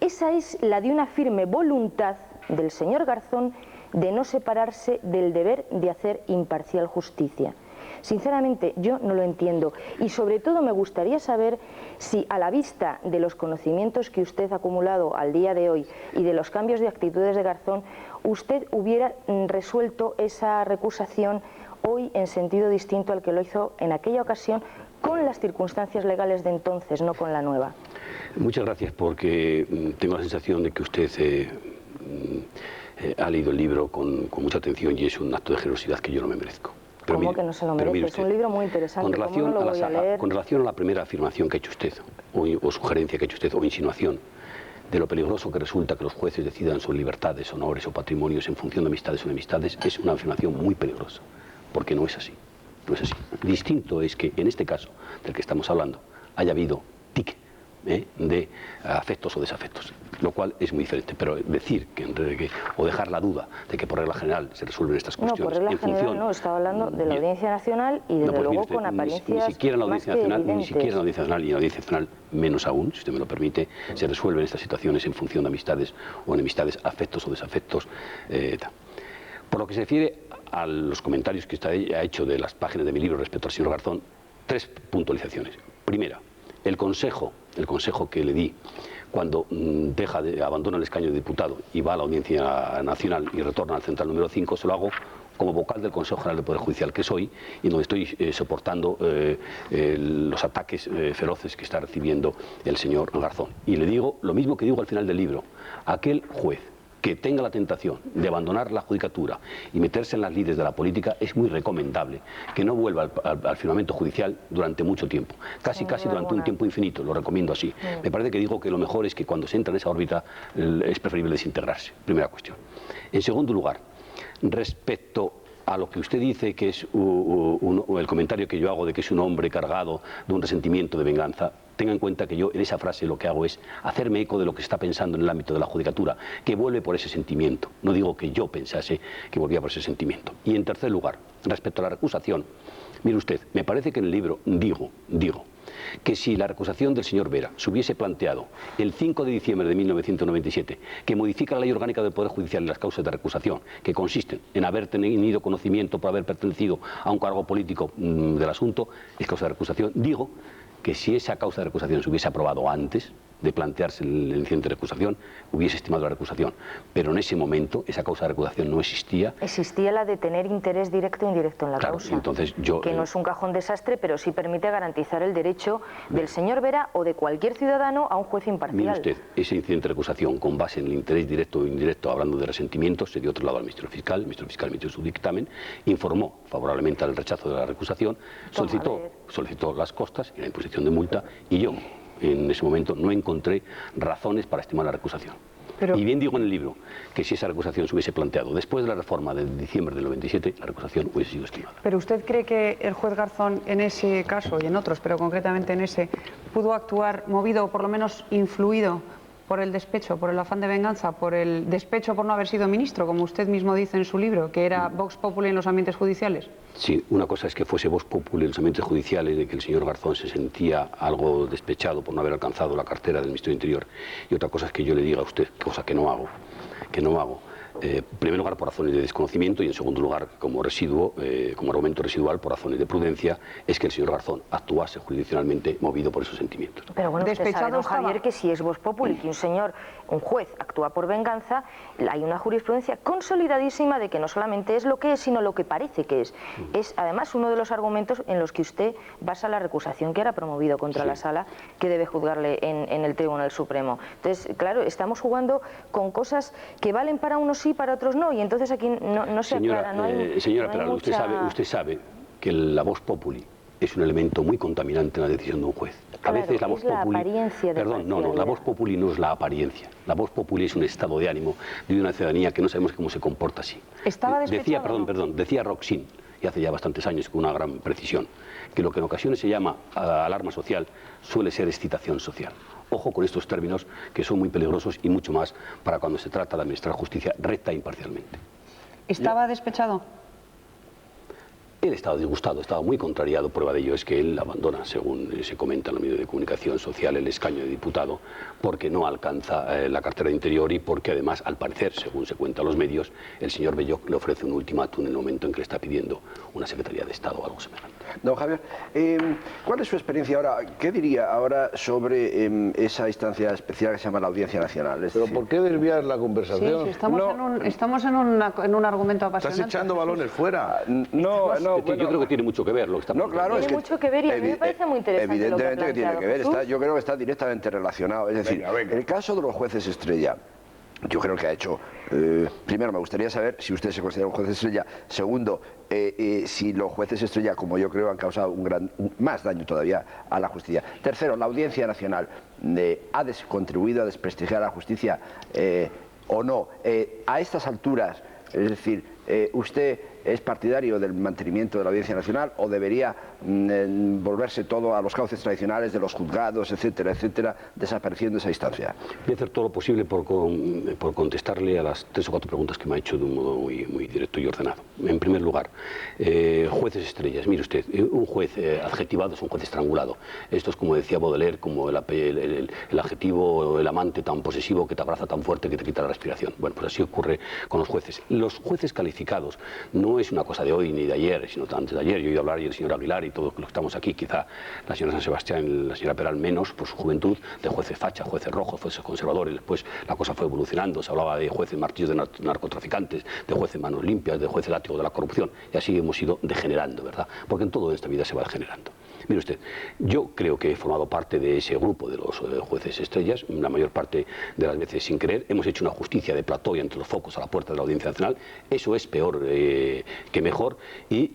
esa es la de una firme voluntad del señor Garzón de no separarse del deber de hacer imparcial justicia. Sinceramente, yo no lo entiendo y sobre todo me gustaría saber si, a la vista de los conocimientos que usted ha acumulado al día de hoy y de los cambios de actitudes de Garzón, usted hubiera resuelto esa recusación hoy en sentido distinto al que lo hizo en aquella ocasión, con las circunstancias legales de entonces, no con la nueva. Muchas gracias, porque tengo la sensación de que usted ha leído el libro con mucha atención y es un acto de generosidad que yo no me merezco. Pero ¿cómo que no se lo merece? Es un libro muy interesante. Con relación a la primera afirmación que ha hecho usted, o sugerencia que ha hecho usted, o insinuación, de lo peligroso que resulta que los jueces decidan sobre libertades, honores o patrimonios en función de amistades o enemistades, es una afirmación muy peligrosa, porque no es así. No es así. Distinto es que en este caso del que estamos hablando haya habido tic de afectos o desafectos, lo cual es muy diferente, pero decir o dejar la duda de que por regla general se resuelven estas cuestiones. No, por regla general no, estaba hablando de la Audiencia Nacional y desde luego con apariencias ni siquiera en la Audiencia Nacional, ni siquiera en la Audiencia Nacional y en la Audiencia Nacional menos aún, si usted me lo permite, se resuelven estas situaciones en función de amistades o enemistades, afectos o desafectos. Por lo que se refiere a los comentarios que usted ha hecho de las páginas de mi libro respecto al señor Garzón, 3 puntualizaciones. Primera, el consejo que le di cuando abandona el escaño de diputado y va a la Audiencia Nacional y retorna al central número 5, se lo hago como vocal del Consejo General del Poder Judicial que soy y donde estoy soportando los ataques feroces que está recibiendo el señor Garzón. Y le digo lo mismo que digo al final del libro: aquel juez que tenga la tentación de abandonar la judicatura y meterse en las lides de la política, es muy recomendable que no vuelva al firmamento judicial durante mucho tiempo, casi durante un tiempo infinito, lo recomiendo así. Me parece que digo que lo mejor es que cuando se entra en esa órbita es preferible desintegrarse, primera cuestión. En segundo lugar, respecto a lo que usted dice que es el comentario que yo hago de que es un hombre cargado de un resentimiento de venganza, tenga en cuenta que yo en esa frase lo que hago es hacerme eco de lo que se está pensando en el ámbito de la judicatura, que vuelve por ese sentimiento. No digo que yo pensase que volvía por ese sentimiento. Y en tercer lugar, respecto a la recusación, mire usted, me parece que en el libro digo que si la recusación del señor Vera se hubiese planteado el 5 de diciembre de 1997, que modifica la ley orgánica del Poder Judicial y las causas de recusación, que consisten en haber tenido conocimiento por haber pertenecido a un cargo político del asunto, es causa de recusación, digo que si esa causa de recusación se hubiese aprobado antes de plantearse el incidente de recusación, hubiese estimado la recusación. Pero en ese momento esa causa de recusación no existía. Existía la de tener interés directo e indirecto en la causa. Entonces que no es un cajón desastre, pero sí permite garantizar el derecho del señor Vera o de cualquier ciudadano a un juez imparcial. Mire usted, ese incidente de recusación con base en el interés directo o indirecto, hablando de resentimientos, se dio otro lado al Ministerio Fiscal. El Ministerio Fiscal emitió su dictamen, informó favorablemente al rechazo de la recusación, solicitó las costas y la imposición de multa, y yo en ese momento no encontré razones para estimar la recusación. Y bien digo en el libro que si esa recusación se hubiese planteado después de la reforma de diciembre del 97, la recusación hubiese sido estimada. ¿Pero usted cree que el juez Garzón en ese caso y en otros, pero concretamente en ese, pudo actuar movido o por lo menos influido por el despecho, por el afán de venganza, por el despecho por no haber sido ministro, como usted mismo dice en su libro, que era Vox Populi en los ambientes judiciales? Sí, una cosa es que fuese Vox Populi en los ambientes judiciales, de que el señor Garzón se sentía algo despechado por no haber alcanzado la cartera del Ministerio del Interior, y otra cosa es que yo le diga a usted, cosa que no hago, En primer lugar, por razones de desconocimiento y, en segundo lugar, como residuo, como argumento residual, por razones de prudencia, es que el señor Garzón actuase jurisdiccionalmente movido por esos sentimientos. Pero bueno, usted Despechado sabe, don estaba. Javier, que si es Vox Populi, que un juez actúa por venganza, hay una jurisprudencia consolidadísima de que no solamente es lo que es, sino lo que parece que es. Es, además, uno de los argumentos en los que usted basa la recusación que ahora ha promovido contra la Sala, que debe juzgarle en el Tribunal Supremo. Entonces, claro, estamos jugando con cosas que valen para unos sí, para otros no, y entonces aquí no se aclara, no hay Señora no hay Peral, mucha... usted sabe que la vox populi es un elemento muy contaminante en la decisión de un juez. A Claro, veces la vox es la populi... apariencia de Perdón, no, la parcialidad. vox populi no es la apariencia. La vox populi es un estado de ánimo de una ciudadanía que no sabemos cómo se comporta así. ¿Estaba despechado o no? Decía Roxin, y hace ya bastantes años con una gran precisión, que lo que en ocasiones se llama alarma social suele ser excitación social. Ojo con estos términos que son muy peligrosos y mucho más para cuando se trata de administrar justicia recta e imparcialmente. ¿Estaba despechado? Él estaba disgustado, estaba muy contrariado. Prueba de ello es que él abandona, según se comenta en los medios de comunicación social, el escaño de diputado porque no alcanza la cartera de Interior y porque además, al parecer, según se cuenta en los medios, el señor Belloc le ofrece un ultimátum en el momento en que le está pidiendo una Secretaría de Estado o algo semejante. Don Javier, ¿cuál es su experiencia ahora? ¿Qué diría ahora sobre esa instancia especial que se llama la Audiencia Nacional? ¿Pero por qué desviar la Sí, conversación? sí, estamos en un argumento apasionante. Estás echando balones fuera. No, Yo creo que tiene mucho que ver lo que está No, claro, Tiene es que mucho que ver y a mí me parece muy interesante evidentemente lo que tiene que ver. Jesús. Yo creo que está directamente relacionado. Es decir, Venga. en el caso de los jueces estrella, yo creo que ha hecho... primero, me gustaría saber si usted se considera un juez estrella. Segundo, si los jueces estrella, como yo creo, han causado más daño todavía a la justicia. Tercero, la Audiencia Nacional ha contribuido a desprestigiar la justicia o no. A estas alturas, es decir, ¿usted es partidario del mantenimiento de la Audiencia Nacional o debería volverse todo a los cauces tradicionales de los juzgados, etcétera, etcétera, desapareciendo esa instancia? Voy a hacer todo lo posible por contestarle a las 3 o 4 preguntas que me ha hecho de un modo muy directo y ordenado. En primer lugar, jueces estrellas. Mire usted, un juez adjetivado es un juez estrangulado. Esto es, como decía Baudelaire, como el adjetivo, el amante tan posesivo que te abraza tan fuerte que te quita la respiración. Bueno, pues así ocurre con los jueces. Los jueces calificados no es una cosa de hoy ni de ayer, sino antes de ayer. Yo he oído hablar y el señor Aguilar y todos los que estamos aquí, quizá la señora San Sebastián y la señora Peral menos por su juventud, de jueces facha, jueces rojos, jueces conservadores. Después la cosa fue evolucionando, se hablaba de jueces martillos de narcotraficantes, de jueces manos limpias, de jueces látigos de la corrupción, y así hemos ido degenerando, ¿verdad? Porque en todo en esta vida se va degenerando. Mire usted, yo creo que he formado parte de ese grupo de los jueces estrellas, la mayor parte de las veces sin querer. Hemos hecho una justicia de plató y entre los focos a la puerta de la Audiencia Nacional. Eso es peor que mejor y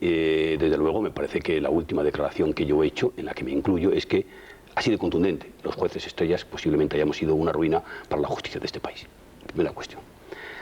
desde luego me parece que la última declaración que yo he hecho, en la que me incluyo, es que así de contundente, los jueces estrellas posiblemente hayamos sido una ruina para la justicia de este país. Primera cuestión.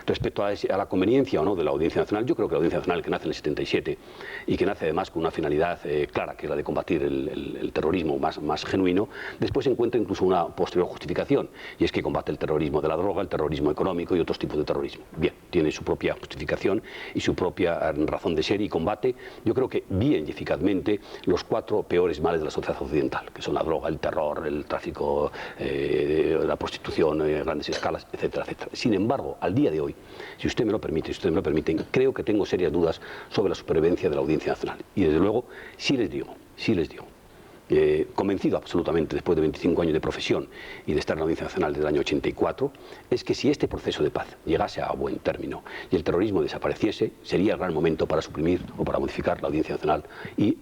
Respecto a la conveniencia o no de la Audiencia Nacional, yo creo que la Audiencia Nacional, que nace en el 77 y que nace además con una finalidad clara, que es la de combatir el terrorismo más genuino, después encuentra incluso una posterior justificación, y es que combate el terrorismo de la droga, el terrorismo económico y otros tipos de terrorismo. Bien, tiene su propia justificación y su propia razón de ser y combate, yo creo que bien y eficazmente, los 4 peores males de la sociedad occidental, que son la droga, el terror, el tráfico, la prostitución, grandes escalas, etcétera, etcétera. Sin embargo, al día de hoy, si usted me lo permite, creo que tengo serias dudas sobre la supervivencia de la Audiencia Nacional. Y desde luego, sí les digo, convencido absolutamente después de 25 años de profesión y de estar en la Audiencia Nacional desde el año 84, es que si este proceso de paz llegase a buen término y el terrorismo desapareciese, sería el gran momento para suprimir o para modificar la Audiencia Nacional y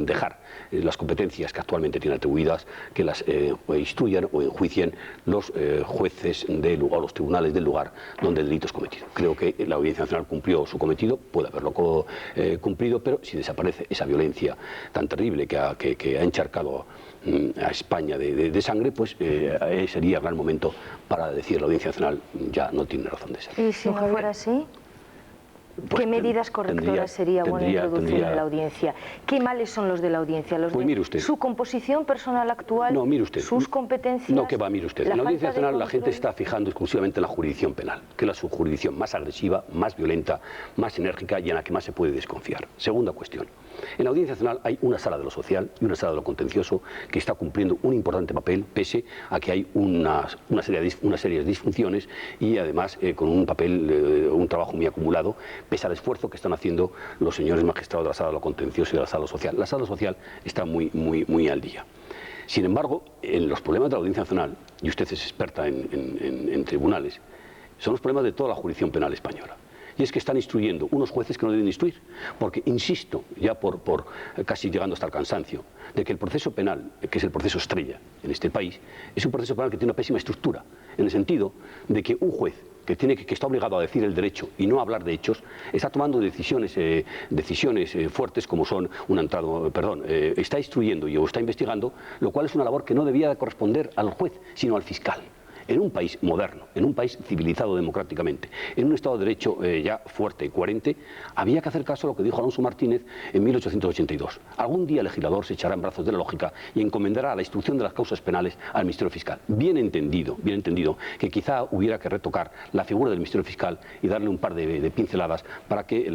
dejar las competencias que actualmente tienen atribuidas, que las instruyan o enjuicien los jueces del lugar, los tribunales del lugar donde el delito es cometido. Creo que la Audiencia Nacional cumplió su cometido, puede haberlo cumplido, pero si desaparece esa violencia tan terrible que ha encharcado a España de sangre, pues sería el gran momento para decir la Audiencia Nacional ya no tiene razón de ser. ¿Y si no fuera así? Pues ¿Qué medidas correctoras sería bueno introducir en la audiencia? ¿Qué males son los de la audiencia? Pues mire usted. ¿Su composición personal actual? No, mire usted. ¿Sus competencias? No, que va, mire usted. En la Audiencia Nacional la gente está fijando exclusivamente en la jurisdicción penal, que es la subjurisdicción más agresiva, más violenta, más enérgica y en la que más se puede desconfiar. Segunda cuestión. En la Audiencia Nacional hay una sala de lo social y una sala de lo contencioso que está cumpliendo un importante papel, pese a que hay una serie de disfunciones y además con un papel, un trabajo muy acumulado, pese al esfuerzo que están haciendo los señores magistrados de la sala de lo contencioso y de la sala de lo social. La sala de lo social está muy al día. Sin embargo, en los problemas de la Audiencia Nacional, y usted es experta en tribunales, son los problemas de toda la jurisdicción penal española. Y es que están instruyendo unos jueces que no deben instruir, porque insisto, ya por casi llegando hasta el cansancio, de que el proceso penal, que es el proceso estrella en este país, es un proceso penal que tiene una pésima estructura, en el sentido de que un juez que está obligado a decir el derecho y no a hablar de hechos, está tomando decisiones fuertes como son está instruyendo o está investigando, lo cual es una labor que no debía corresponder al juez, sino al fiscal. En un país moderno, en un país civilizado democráticamente, en un Estado de Derecho ya fuerte y coherente, había que hacer caso a lo que dijo Alonso Martínez en 1882. Algún día el legislador se echará en brazos de la lógica y encomendará la instrucción de las causas penales al Ministerio Fiscal. Bien entendido que quizá hubiera que retocar la figura del Ministerio Fiscal y darle un par de pinceladas para que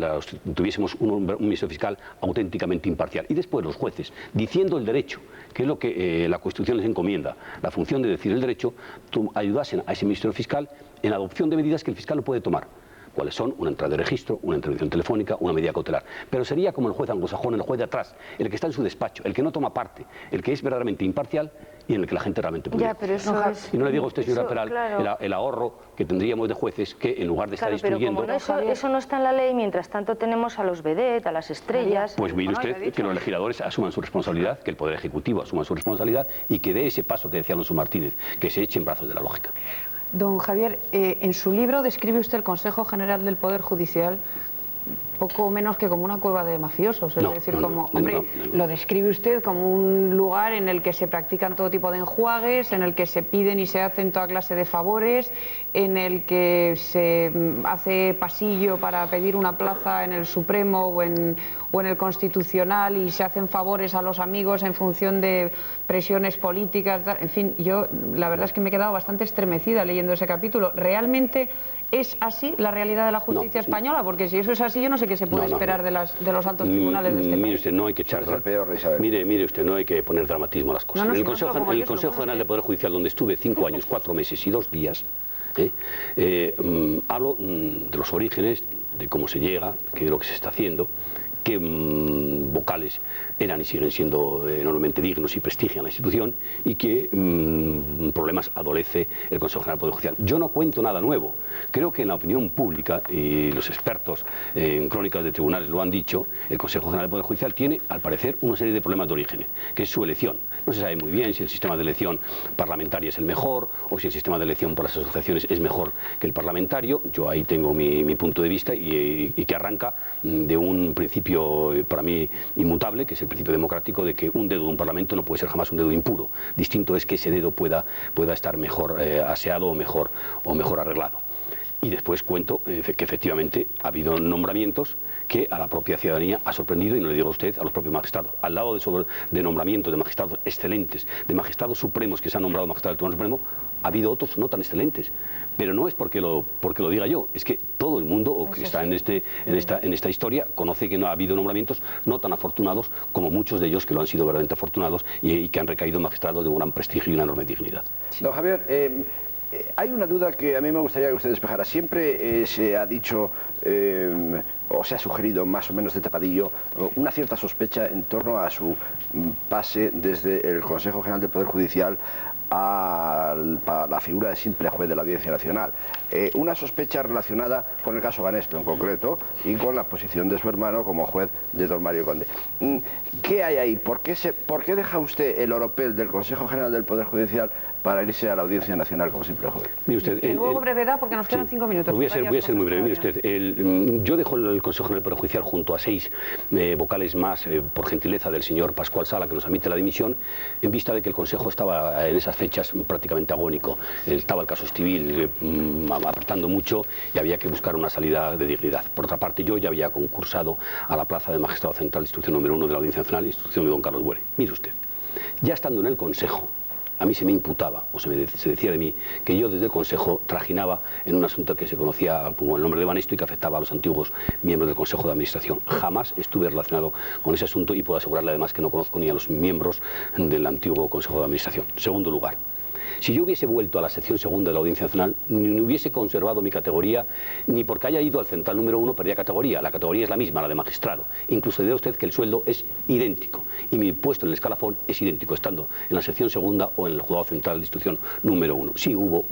tuviésemos un Ministerio Fiscal auténticamente imparcial. Y después los jueces, diciendo el derecho, que es lo que la Constitución les encomienda, la función de decir el derecho, ayudasen a ese Ministerio Fiscal en la adopción de medidas que el fiscal no puede tomar. ¿Cuáles son? Una entrada de registro, una intervención telefónica, una medida cautelar. Pero sería como el juez anglosajón, el juez de atrás, el que está en su despacho, el que no toma parte, el que es verdaderamente imparcial y en el que la gente realmente puede. Ya, pero eso y no le digo a usted, señora Peral, claro, el ahorro que tendríamos de jueces que en lugar de estar instruyendo... Pero como eso no está en la ley, mientras tanto tenemos a los vedettes, a las estrellas... Pues mire usted que los legisladores asuman su responsabilidad, que el Poder Ejecutivo asuma su responsabilidad y que dé ese paso que decía Alonso Martínez, que se eche en brazos de la lógica. Don Javier, en su libro describe usted el Consejo General del Poder Judicial poco menos que como una cueva de mafiosos, lo describe usted como un lugar en el que se practican todo tipo de enjuagues, en el que se piden y se hacen toda clase de favores, en el que se hace pasillo para pedir una plaza en el Supremo o en el Constitucional y se hacen favores a los amigos en función de presiones políticas, en fin, yo la verdad es que me he quedado bastante estremecida leyendo ese capítulo. ¿Realmente es así la realidad de la justicia española? Porque si eso es así, yo no sé qué se puede esperar de los altos tribunales de este país. Mire usted, no hay que echar... Mire usted, no hay que poner dramatismo a las cosas. En el Consejo General del Poder Judicial, donde estuve 5 años, 4 meses y 2 días, hablo de los orígenes, de cómo se llega, de lo que se está haciendo, qué vocales eran y siguen siendo enormemente dignos y prestigian la institución y qué problemas adolece el Consejo General del Poder Judicial. Yo no cuento nada nuevo. Creo que en la opinión pública, y los expertos en crónicas de tribunales lo han dicho, el Consejo General del Poder Judicial tiene, al parecer, una serie de problemas de origen, que es su elección. No se sabe muy bien si el sistema de elección parlamentaria es el mejor o si el sistema de elección por las asociaciones es mejor que el parlamentario. Yo ahí tengo mi punto de vista y que arranca de un principio para mí inmutable, que es el principio democrático de que un dedo de un parlamento no puede ser jamás un dedo impuro. Distinto es que ese dedo pueda estar mejor aseado o mejor arreglado. Y después cuento que efectivamente ha habido nombramientos que a la propia ciudadanía ha sorprendido, y no le digo a usted, a los propios magistrados. Al lado de nombramientos de magistrados excelentes, de magistrados supremos que se han nombrado magistrados del Tribunal Supremo, ha habido otros no tan excelentes. Pero no es porque lo diga yo, es que todo el mundo que está en esta historia conoce que no ha habido nombramientos no tan afortunados como muchos de ellos que lo han sido verdaderamente afortunados y que han recaído en magistrados de un gran prestigio y una enorme dignidad. Don Javier, hay una duda que a mí me gustaría que usted despejara. Siempre se ha dicho, o se ha sugerido más o menos de tapadillo, una cierta sospecha en torno a su pase desde el Consejo General del Poder Judicial a la figura de simple juez de la Audiencia Nacional. Una sospecha relacionada con el caso Banesto en concreto y con la posición de su hermano como juez de don Mario Conde. ¿Qué hay ahí? ¿Por qué deja usted el oropel del Consejo General del Poder Judicial para irse a la Audiencia Nacional como simple juez? Mire usted, luego brevedad porque nos quedan 5 minutos. Voy a ser muy breve. Mire usted, yo dejo el Consejo General del Poder Judicial junto a 6 vocales más, por gentileza del señor Pascual Sala, que nos admite la dimisión, en vista de que el Consejo estaba en esas fechas prácticamente agónico. Estaba el caso Estivil apretando mucho y había que buscar una salida de dignidad. Por otra parte, yo ya había concursado a la plaza de magistrado central de instrucción número 1 de la Audiencia Nacional, instrucción de don Carlos Buere. Mire usted, ya estando en el Consejo, a mí se me imputaba, o se decía de mí, que yo desde el Consejo trajinaba en un asunto que se conocía como el nombre de Banesto y que afectaba a los antiguos miembros del Consejo de Administración. Jamás estuve relacionado con ese asunto y puedo asegurarle además que no conozco ni a los miembros del antiguo Consejo de Administración. Segundo lugar, si yo hubiese vuelto a la sección segunda de la Audiencia Nacional, ni hubiese conservado mi categoría, ni porque haya ido al central número 1 perdía categoría. La categoría es la misma, la de magistrado. Incluso dirá usted que el sueldo es idéntico y mi puesto en el escalafón es idéntico, estando en la sección segunda o en el juzgado central de instrucción número 1. Sí hubo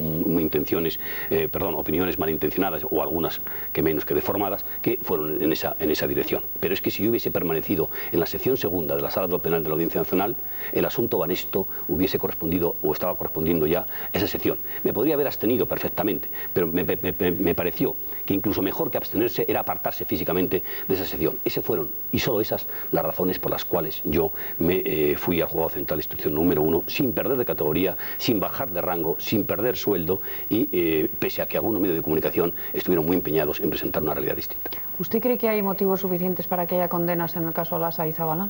opiniones malintencionadas o algunas que menos que deformadas que fueron en esa dirección. Pero es que si yo hubiese permanecido en la sección segunda de la Sala de lo Penal de la Audiencia Nacional, el asunto Banesto hubiese correspondido o estaba correspondiendo ya esa sección. Me podría haber abstenido perfectamente, pero me pareció que incluso mejor que abstenerse era apartarse físicamente de esa sección. Esas fueron, y solo esas, las razones por las cuales yo me fui al juzgado central de instrucción número 1 sin perder de categoría, sin bajar de rango, sin perder sueldo y pese a que algunos medios de comunicación estuvieron muy empeñados en presentar una realidad distinta. ¿Usted cree que hay motivos suficientes para que haya condenas en el caso Lasa y Zabala?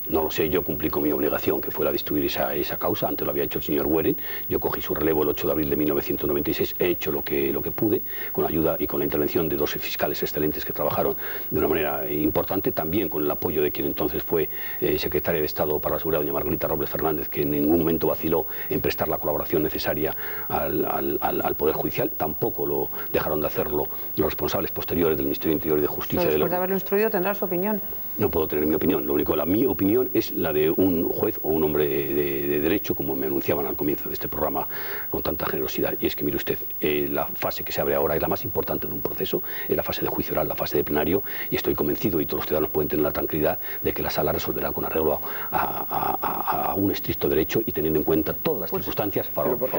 No lo sé, yo cumplí con mi obligación, que fue la de instruir esa causa. Antes lo había hecho el señor Weren. Yo cogí su relevo el 8 de abril de 1996. He hecho lo que pude, con la ayuda y con la intervención de dos fiscales excelentes que trabajaron de una manera importante, también con el apoyo de quien entonces fue secretaria de Estado para la Seguridad, doña Margarita Robles Fernández, que en ningún momento vaciló en prestar la colaboración necesaria al Poder Judicial. Tampoco lo dejaron de hacerlo los responsables posteriores del Ministerio del Interior y de Justicia. Pero después de haberlo instruido tendrá su opinión. No puedo tener mi opinión. Lo único, mi opinión es la de un juez o un hombre de derecho, como me anunciaban al comienzo de este programa con tanta generosidad. Y es que, mire usted, la fase que se abre ahora es la más importante de un proceso, es la fase de juicio oral, la fase de plenario, y estoy convencido, y todos los ciudadanos pueden tener la tranquilidad, de que la sala resolverá con arreglo a un estricto derecho y teniendo en cuenta todas las circunstancias favorables.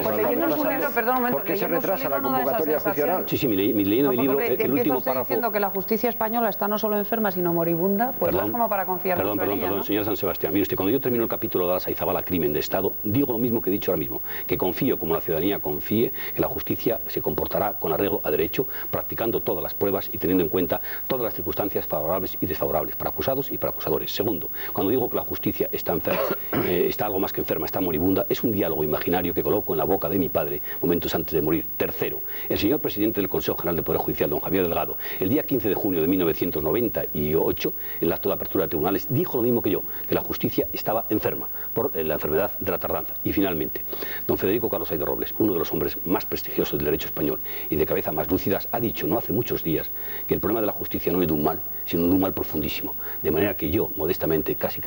¿Por qué se retrasa la convocatoria juicial? Sí, leyendo mi libro, el último párrafo... diciendo que la justicia española está no solo enferma, sino moribunda, pues no es como para confiar mucho en ella, ¿no? Señor San Sebastián, mire usted, cuando yo termino el capítulo de Lasa y Zabala, crimen de Estado, digo lo mismo que he dicho ahora mismo, que confío, como la ciudadanía confíe, que la justicia se comportará con arreglo a derecho, practicando todas las pruebas y teniendo en cuenta todas las circunstancias favorables y desfavorables, para acusados y para acusadores. Segundo, cuando digo que la justicia está enferma, está algo más que enferma, está moribunda, es un diálogo imaginario que coloco en la boca de mi padre momentos antes de morir. Tercero, el señor presidente del Consejo General del Poder Judicial, don Javier Delgado, el día 15 de junio de 1998, en el acto de apertura de tribunales, dijo lo mismo que yo, que la justicia estaba enferma por la enfermedad de la tardanza. Y finalmente, don Federico Carlos Aide Robles, uno de los hombres más prestigiosos del derecho español y de cabeza más lúcidas, ha dicho no hace muchos días que el problema de la justicia no es de un mal, sino de un mal profundísimo. De manera que yo, modestamente, casi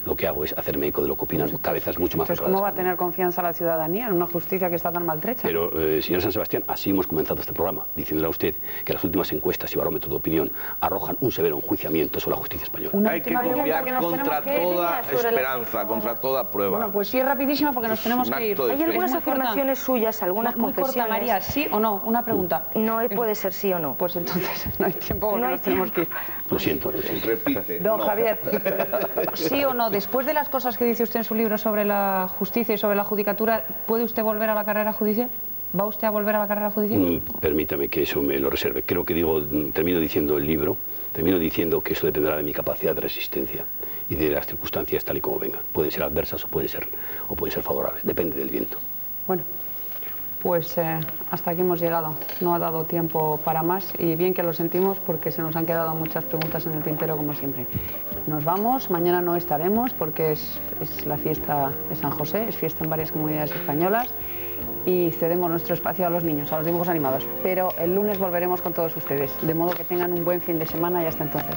lo que hago es hacerme eco de lo que opinan cabezas mucho más preparadas. ¿Cómo va a tener confianza la ciudadanía en una justicia que está tan maltrecha? Pero, señor San Sebastián, así hemos comenzado este programa, diciéndole a usted que las últimas encuestas y barómetros de opinión arrojan un severo enjuiciamiento sobre la justicia española. Hay que confiar contra toda esperanza, contra toda prueba. Bueno, pues sí es rapidísima porque nos tenemos que ir. Hay algunas afirmaciones suyas, algunas confesiones. Muy corta, María, ¿sí o no? Una pregunta. No puede ser sí o no. Pues entonces no hay tiempo porque nos tenemos que ir. Lo siento. Repite. Don Javier, ¿sí o no? Después de las cosas que dice usted en su libro sobre la justicia y sobre la judicatura, ¿puede usted volver a la carrera judicial? ¿Va usted a volver a la carrera judicial? Permítame que eso me lo reserve. Creo que termino diciendo el libro, termino diciendo que eso dependerá de mi capacidad de resistencia y de las circunstancias tal y como vengan. Pueden ser adversas o pueden ser favorables. Depende del viento. Bueno, pues hasta aquí hemos llegado. No ha dado tiempo para más y bien que lo sentimos porque se nos han quedado muchas preguntas en el tintero como siempre. Nos vamos, mañana no estaremos porque es la fiesta de San José, es fiesta en varias comunidades españolas y cedemos nuestro espacio a los niños, a los dibujos animados. Pero el lunes volveremos con todos ustedes, de modo que tengan un buen fin de semana y hasta entonces.